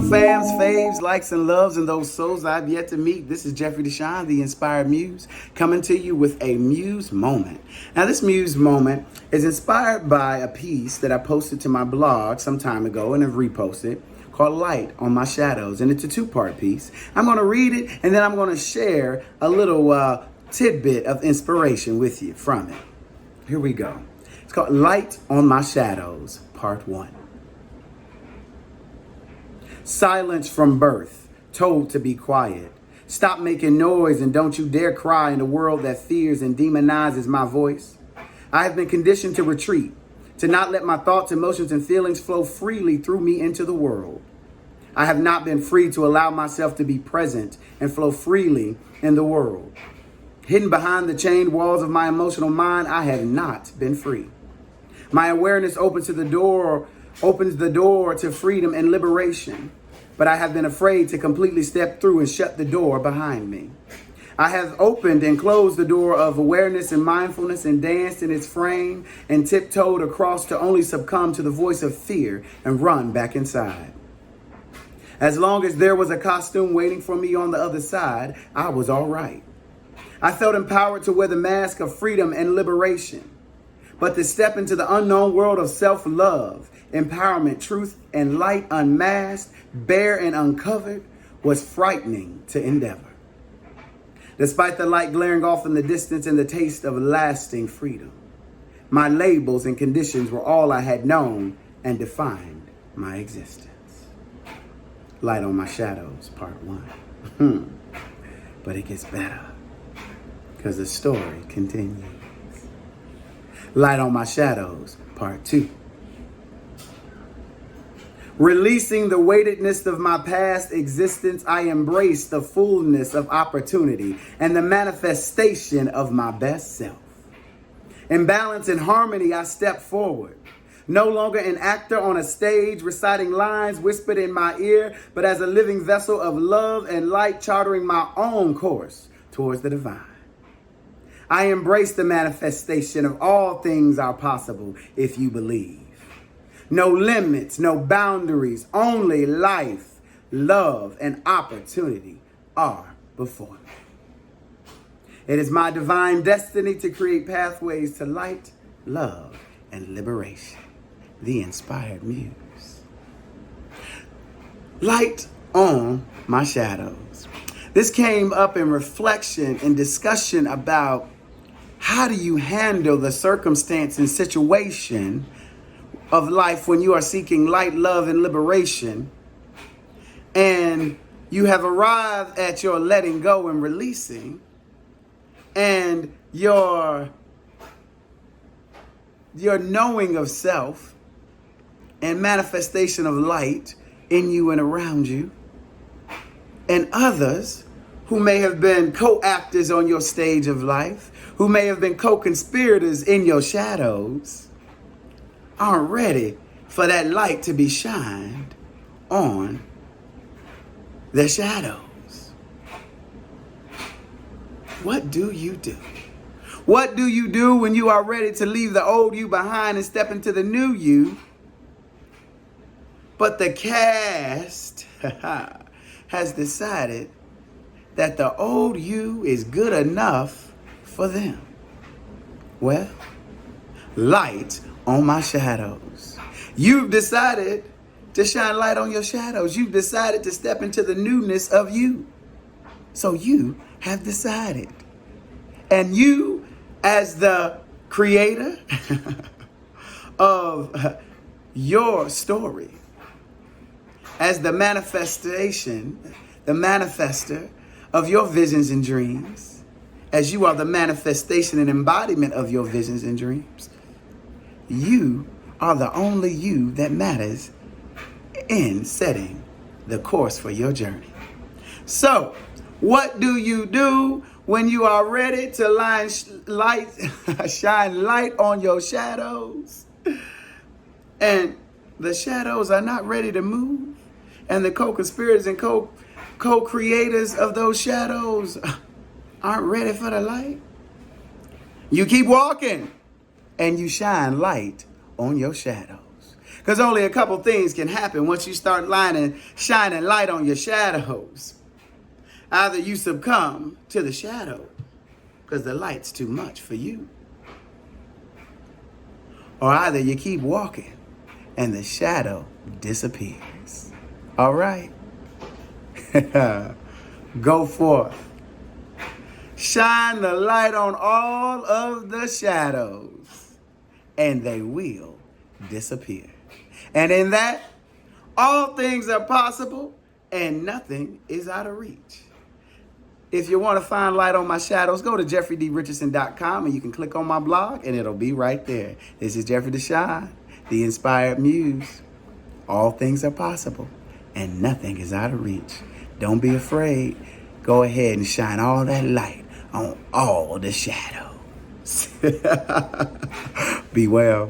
fams, faves, likes, and loves, and those souls I've yet to meet. This is Jeffrey DeShawn, the Inspired Muse, coming to you with a Muse Moment. Now, this Muse Moment is inspired by a piece that I posted to my blog some time ago and have reposted called Light on My Shadows. And it's a two-part piece. I'm going to read it, and then I'm going to share a little tidbit of inspiration with you from it. Here we go. It's called Light on My Shadows, Part 1. Silence from birth, told to be quiet. Stop making noise and don't you dare cry in a world that fears and demonizes my voice. I have been conditioned to retreat, to not let my thoughts, emotions, and feelings flow freely through me into the world. I have not been free to allow myself to be present and flow freely in the world. Hidden behind the chained walls of my emotional mind, I have not been free. My awareness opens the door to freedom and liberation, but I have been afraid to completely step through and shut the door behind me. I have opened and closed the door of awareness and mindfulness and danced in its frame and tiptoed across to only succumb to the voice of fear and run back inside. As long as there was a costume waiting for me on the other side, I was all right. I felt empowered to wear the mask of freedom and liberation. But to step into the unknown world of self-love, empowerment, truth, and light unmasked, bare and uncovered, was frightening to endeavor. Despite the light glaring off in the distance and the taste of lasting freedom, my labels and conditions were all I had known and defined my existence. Light on My Shadows, Part 1. But it gets better, because the story continues. Light on My Shadows, Part 2. Releasing the weightedness of my past existence, I embrace the fullness of opportunity and the manifestation of my best self. In balance and harmony, I step forward. No longer an actor on a stage reciting lines whispered in my ear, but as a living vessel of love and light charting my own course towards the divine. I embrace the manifestation of all things are possible if you believe. No limits, no boundaries, only life, love, and opportunity are before me. It is my divine destiny to create pathways to light, love, and liberation. The Inspired Muse. Light on my shadows. This came up in reflection and discussion about how do you handle the circumstance and situation of life when you are seeking light, love, and liberation, and you have arrived at your letting go and releasing, and your knowing of self and manifestation of light in you and around you, and others who may have been co-actors on your stage of life, who may have been co-conspirators in your shadows, aren't ready for that light to be shined on their shadows. What do you do? What do you do when you are ready to leave the old you behind and step into the new you? But the cast has decided that the old you is good enough for them. Well, light on my shadows. You've decided to shine light on your shadows. You've decided to step into the newness of you. So you have decided. And you, as the creator of your story, as the manifestation, the manifester of your visions and dreams, as you are the manifestation and embodiment of your visions and dreams, you are the only you that matters in setting the course for your journey. So, what do you do when you are ready to shine light on your shadows, and the shadows are not ready to move, and the co-conspirators and co-creators of those shadows aren't ready for the light? You keep walking and you shine light on your shadows. Because only a couple things can happen once you start shining light on your shadows. Either you succumb to the shadow because the light's too much for you. Or either you keep walking and the shadow disappears. All right? Go forth. Shine the light on all of the shadows and they will disappear. And in that, all things are possible and nothing is out of reach. If you want to find light on my shadows, go to jeffreydrichardson.com and you can click on my blog and it'll be right there. This is Jeffrey DeShawn, the Inspired Muse. All things are possible and nothing is out of reach. Don't be afraid. Go ahead and shine all that light on all the shadows. Be well.